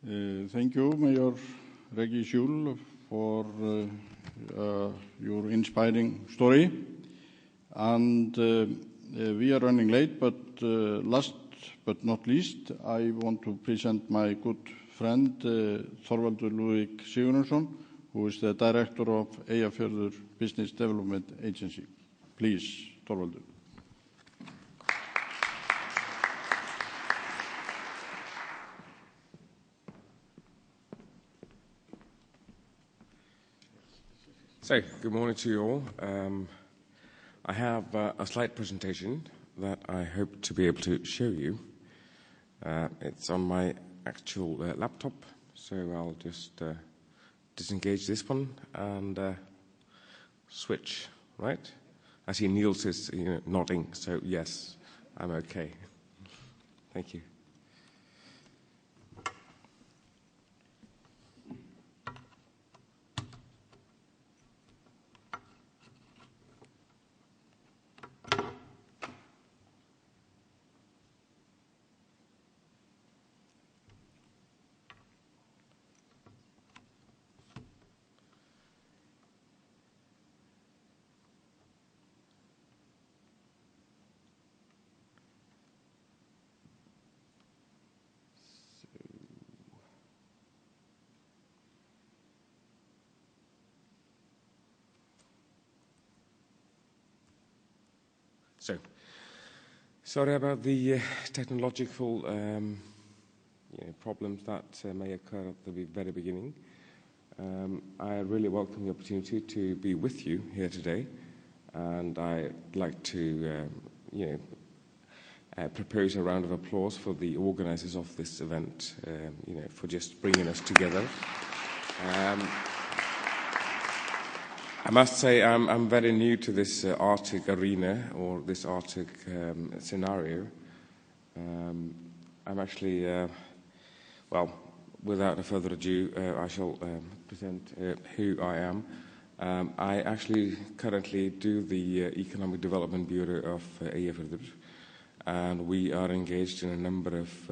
Thank you, Mayor Reggie Schul, for your inspiring story. And we are running late, but last but not least, I want to present my good friend, Thorvaldur Lúdvík Sigurjónsson, who is the director of Eyjafjordur Business Development Agency. Please, Thorvaldur. So, good morning to you all. I have a slide presentation that I hope to be able to show you. It's on my actual laptop, so I'll just disengage this one and switch, right? I see Niels is nodding, so yes, I'm okay. Thank you. So, sorry about the technological problems that may occur at the very beginning. I really welcome the opportunity to be with you here today, and I'd like to propose a round of applause for the organizers of this event, for just bringing us together. I must say I'm very new to this Arctic arena or this Arctic scenario. I'm actually, well, without further ado, I shall present who I am. I actually currently do the Economic Development Bureau of Eyjafjordur, and we are engaged in a number of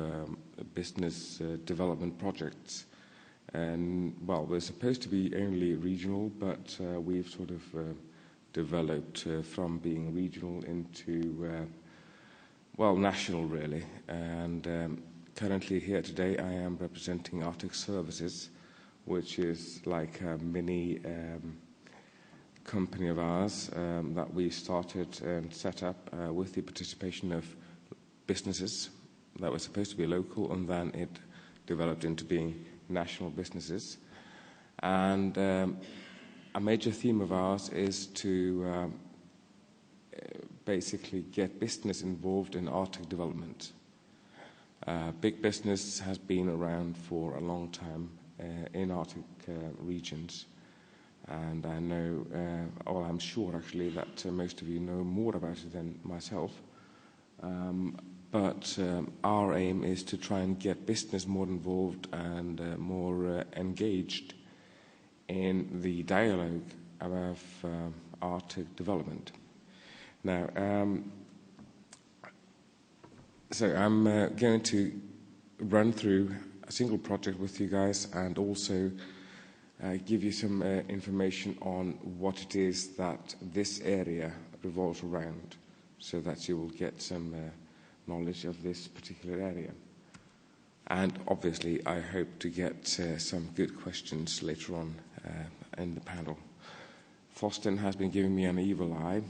business development projects. And, well, we're supposed to be only regional, but we've sort of developed from being regional into, well, national, really. And currently here today, I am representing Arctic Services, which is like a mini company of ours that we started and set up with the participation of businesses that were supposed to be local, and then it developed into being national businesses. And a major theme of ours is to basically get business involved in Arctic development. Big business has been around for a long time in Arctic regions, and I know, or I'm sure actually, that most of you know more about it than myself. But our aim is to try and get business more involved and more engaged in the dialogue about Arctic development. Now, so I'm going to run through a single project with you guys and also give you some information on what it is that this area revolves around, so that you will get some knowledge of this particular area. And obviously, I hope to get some good questions later on in the panel. Thorsten has been giving me an evil eye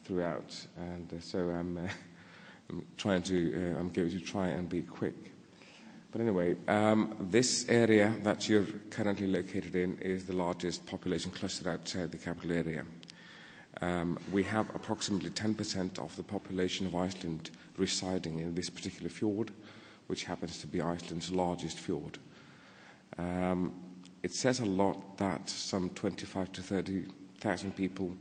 throughout, and so I'm going to try and be quick. But anyway, this area that you're currently located in is the largest population cluster outside the capital area. We have approximately 10% of the population of Iceland residing in this particular fjord, which happens to be Iceland's largest fjord. It says a lot that some 25 to 30,000 people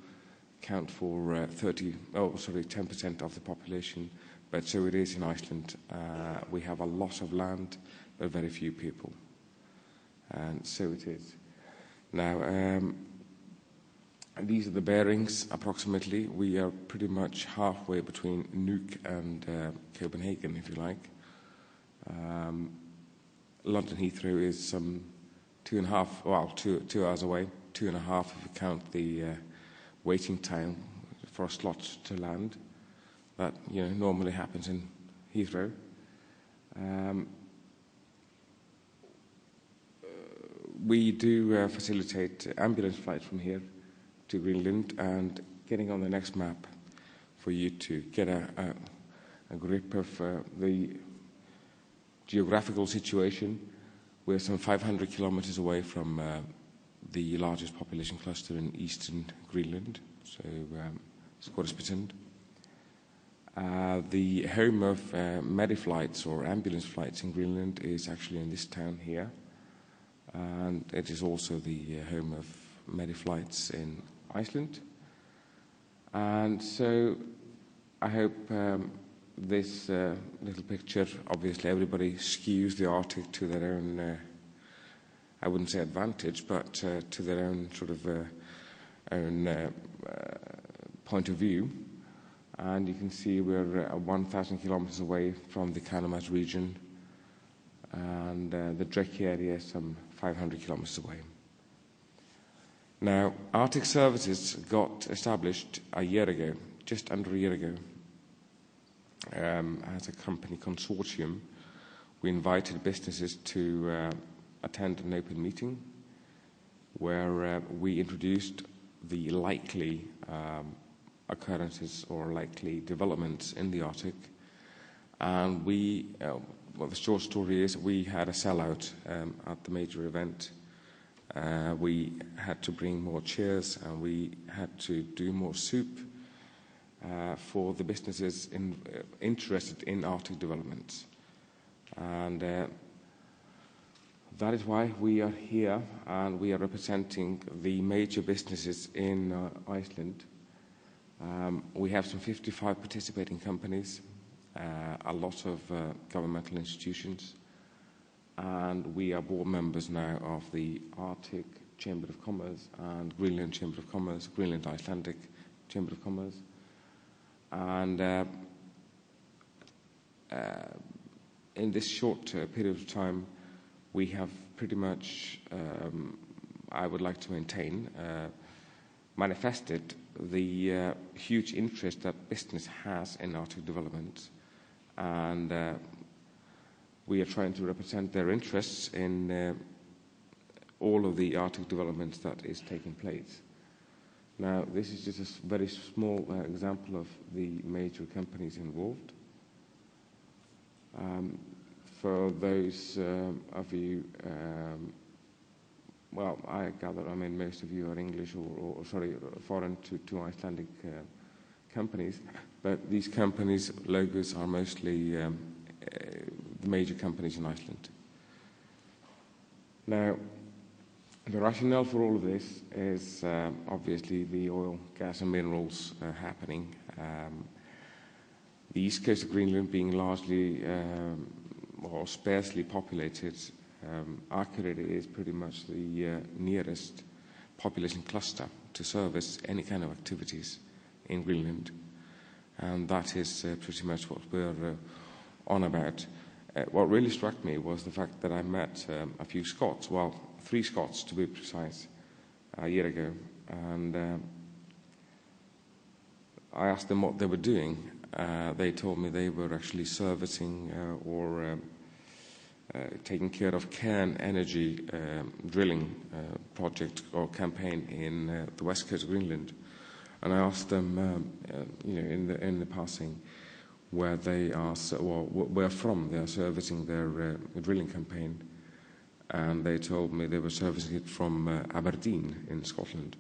count for 10% of the population, but so it is in Iceland. We have a lot of land, but very few people. And so it is. Now, these are the bearings, approximately. We are pretty much halfway between Nuuk and Copenhagen, if you like. London Heathrow is some 2 hours away, 2.5 if you count the waiting time for a slot to land. That normally happens in Heathrow. We do facilitate ambulance flights from here to Greenland, and getting on the next map for you to get a grip of the geographical situation. We're some 500 kilometers away from the largest population cluster in eastern Greenland, so Scoresbytund. The home of mediflights or ambulance flights in Greenland is actually in this town here, and it is also the home of mediflights in Iceland. And so I hope this little picture, obviously everybody skews the Arctic to their own, I wouldn't say advantage, but to their own sort of own point of view. And you can see we're 1,000 kilometers away from the Kanamas region, and the Dreki area is some 500 kilometers away. Now, Arctic Services got established a year ago, just under a year ago, as a company consortium. We invited businesses to attend an open meeting where we introduced the likely occurrences or likely developments in the Arctic. And well, the short story is we had a sellout at the major event. We had to bring more chairs, and we had to do more soup for the businesses interested in Arctic developments. And that is why we are here, and we are representing the major businesses in Iceland. We have some 55 participating companies, a lot of governmental institutions, and we are board members now of the Arctic Chamber of Commerce and Greenland Chamber of Commerce, Greenland Icelandic Chamber of Commerce. And in this short period of time, we have pretty much, I would like to maintain, manifested the huge interest that business has in Arctic development. And we are trying to represent their interests in all of the Arctic developments that is taking place. Now, this is just a very small example of the major companies involved. For those of you, well, I gather, I mean, most of you are English or foreign to Icelandic companies, but these companies' logos are mostly the major companies in Iceland. Now, the rationale for all of this is obviously the oil, gas and minerals happening. The east coast of Greenland being largely or sparsely populated, Akureyri is pretty much the nearest population cluster to service any kind of activities in Greenland. And that is pretty much what we're on about. What really struck me was the fact that I met a few Scots, well, 3 Scots to be precise, a year ago. And I asked them what they were doing. They told me they were actually servicing or taking care of Cairn Energy drilling project or campaign in the west coast of Greenland. And I asked them, in the passing, where they are, where from they are servicing their drilling campaign. And they told me they were servicing it from Aberdeen in Scotland.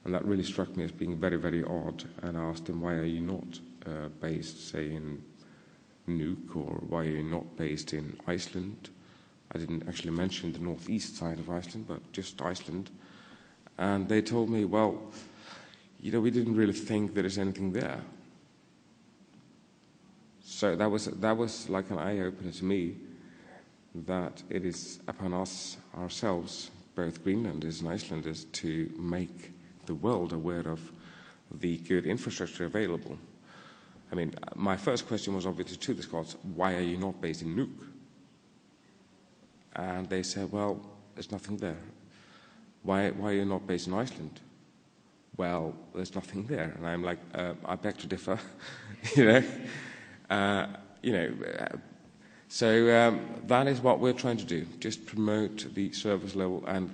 And that really struck me as being very, very odd. And I asked them, why are you not based, say, in Nuuk, or why are you not based in Iceland? I didn't actually mention the northeast side of Iceland, but just Iceland. And they told me, well, we didn't really think there is anything there. So that was like an eye-opener to me, that it is upon us ourselves, both Greenlanders and Icelanders, to make the world aware of the good infrastructure available. I mean, my first question was obviously to the Scots, why are you not based in Nuuk? And they said, well, there's nothing there. Why are you not based in Iceland? Well, there's nothing there. And I'm like, I beg to differ, So that is what we're trying to do, just promote the service level and,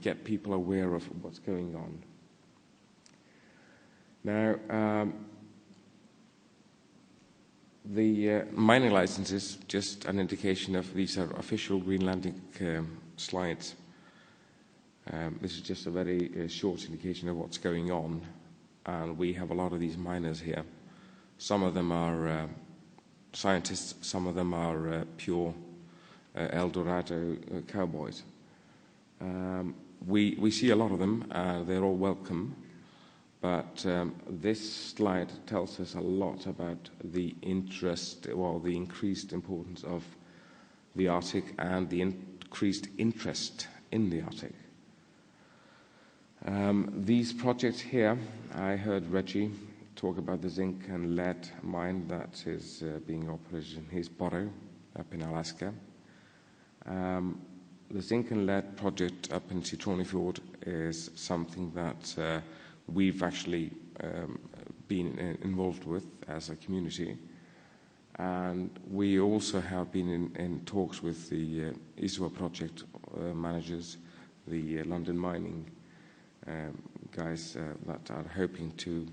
get people aware of what's going on. Now, the mining licenses, just an indication of these are official Greenlandic slides. This is just a very short indication of what's going on, and we have a lot of these miners here. Some of them are scientists, some of them are pure El Dorado cowboys. We see a lot of them, they're all welcome, but this slide tells us a lot about the interest, or the increased importance of the Arctic and the increased interest in the Arctic. These projects here, I heard Reggie talk about the zinc and lead mine that is being operated in his borough up in Alaska. The zinc and lead project up in Sitronifjord is something that we've actually been involved with as a community. And we also have been in talks with the ISWA project managers, the London mining guys that are hoping to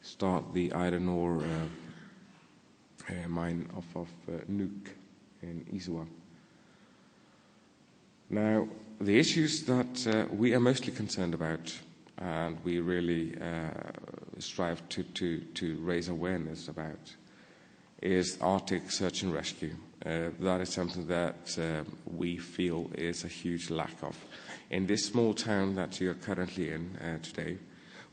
start the iron ore mine off of Nuuk in ISWA. Now, the issues that we are mostly concerned about, and we really strive to raise awareness about, is Arctic search and rescue. That is something that we feel is a huge lack of. In this small town that you're currently in today,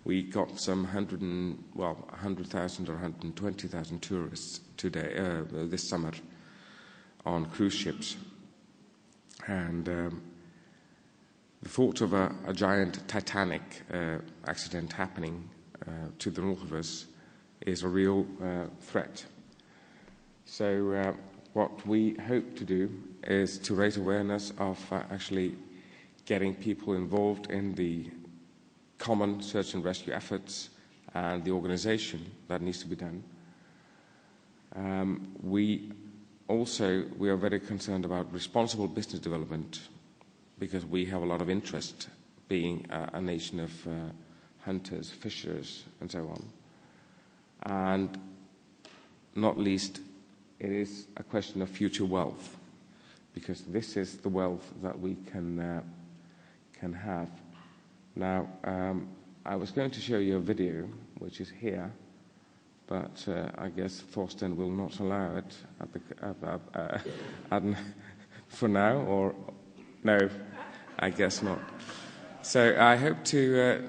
we got some 100,000 or 120,000 tourists today, this summer, on cruise ships. And the thought of a giant Titanic accident happening to the north of us is a real threat. So what we hope to do is to raise awareness of actually getting people involved in the common search and rescue efforts and the organization that needs to be done. We are very concerned about responsible business development, because we have a lot of interest, being a nation of hunters, fishers, and so on. And not least, it is a question of future wealth, because this is the wealth that we can have. Now, I was going to show you a video, which is here, but I guess Thorsten will not allow it for now, or no, I guess not. So I hope to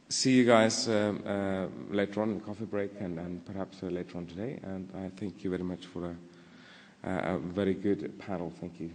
see you guys later on in the coffee break, and perhaps later on today. And I thank you very much for a very good panel. Thank you.